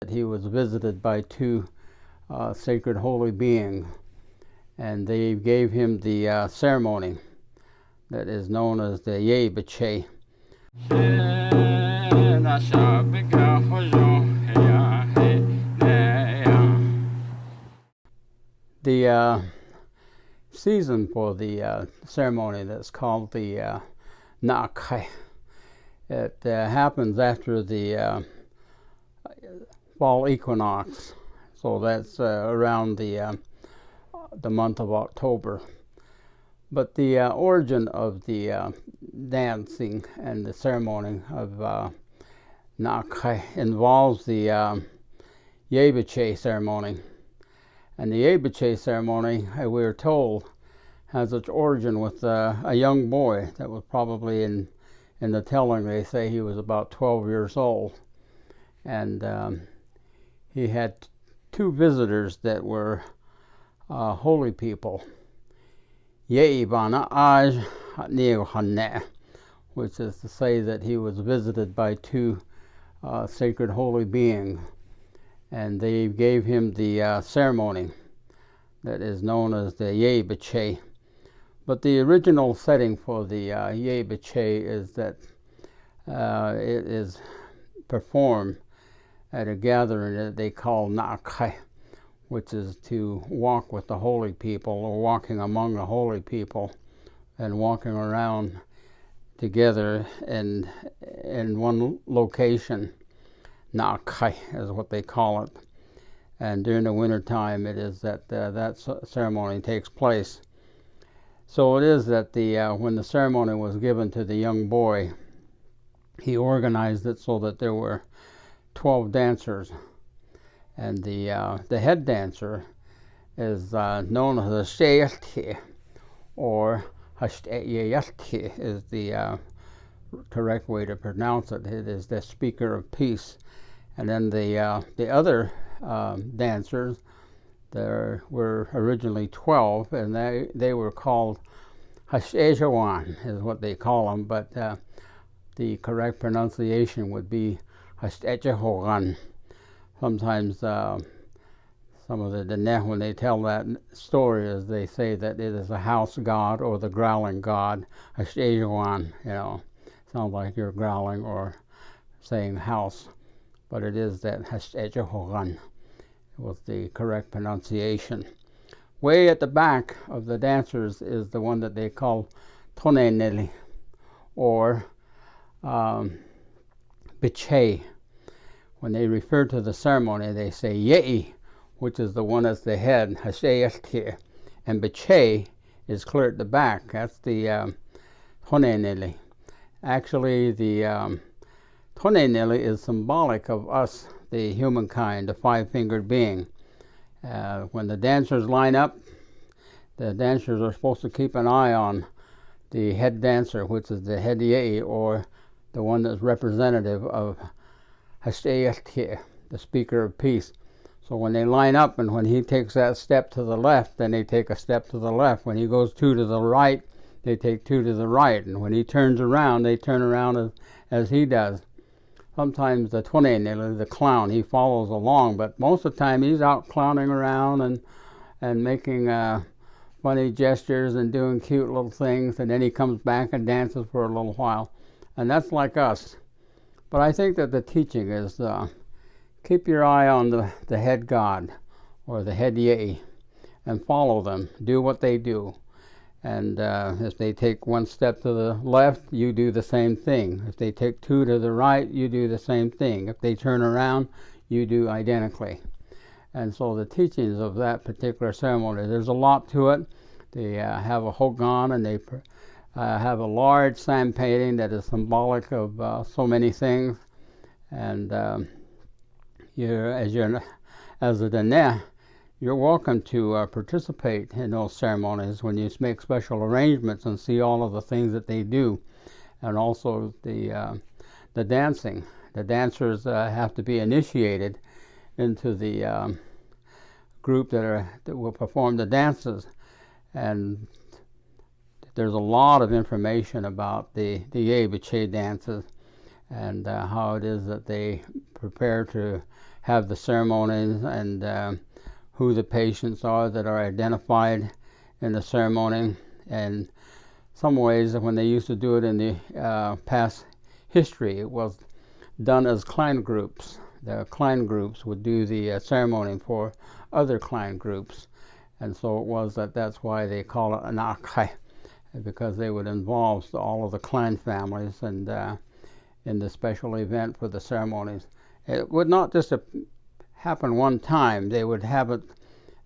He was visited by two sacred holy beings, and they gave him the ceremony that is known as the Yeibicheii. The season for the ceremony that's called the Yeibicheii, it happens after the fall equinox, so that's around the month of October. But the origin of the dancing and the ceremony of Yeibicheii involves the Yeibicheii ceremony. And the Yeibicheii ceremony, we are told, has its origin with a young boy that was probably in the telling, they say he was about 12 years old. And he had two visitors that were holy people. Yeibicheii Ceremony, which is to say that he was visited by two sacred holy beings, and they gave him the ceremony that is known as the Yeibicheii. But the original setting for the Yeibicheii is that it is performed at a gathering that they call Yeibicheii, which is to walk with the holy people, or walking among the holy people, and walking around together in one location. Yeibicheii is what they call it. And during the winter time, it is that that ceremony takes place. So it is that when the ceremony was given to the young boy, he organized it so that there were 12 dancers, and the head dancer is known as the Yeibicheii, or Yeibicheii is the correct way to pronounce it. It is the speaker of peace. And then the other dancers, there were originally 12, and they were called Yeibicheii is what they call them, but the correct pronunciation would be Yeibicheii. Sometimes some of the Dene, when they tell that story, is they say that it is a house god or the growling god. Yeibicheii, sounds like you're growling or saying house, but it is that Yeibicheii was the correct pronunciation. Way at the back of the dancers is the one that they call Toneneli, or Bicheii. When they refer to the ceremony, they say Yei, which is the one that's the head, Yeibicheii, and Bicheii is clear at the back. That's the Toneneli. Actually, the Toneneli is symbolic of us, the humankind, the five-fingered being. When the dancers line up, the dancers are supposed to keep an eye on the head dancer, which is the head Yei, or the one that's representative of Yeibicheii, the speaker of peace. So when they line up, and when he takes that step to the left, then they take a step to the left. When he goes two to the right, they take two to the right. And when he turns around, they turn around as he does. Sometimes the Toneneli, the clown, he follows along, but most of the time he's out clowning around and making funny gestures and doing cute little things, and then he comes back and dances for a little while. And that's like us. But I think that the teaching is keep your eye on the head god, or the head Yei, and follow them. Do what they do. And if they take one step to the left, you do the same thing. If they take two to the right, you do the same thing. If they turn around, you do identically. And so the teachings of that particular ceremony, there's a lot to it. They have a hogan, and they have a large sand painting that is symbolic of so many things. And as a Dene, you're welcome to participate in those ceremonies when you make special arrangements and see all of the things that they do, and also the dancing. The dancers have to be initiated into the group that will perform the dances, and there's a lot of information about the Yeibicheii dances and how it is that they prepare to have the ceremonies and who the patients are that are identified in the ceremony. And some ways, when they used to do it in the past history, it was done as clan groups. The clan groups would do the ceremony for other clan groups. And so it was that's why they call it an Akai, because they would involve all of the clan families and in the special event for the ceremonies. It would not just happen one time. They would have it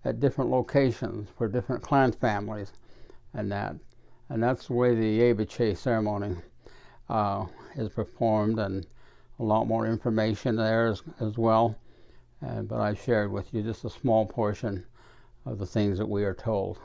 at different locations for different clan families and that. And that's the way the Yeibicheii ceremony is performed, and a lot more information there as well. But I've shared with you just a small portion of the things that we are told.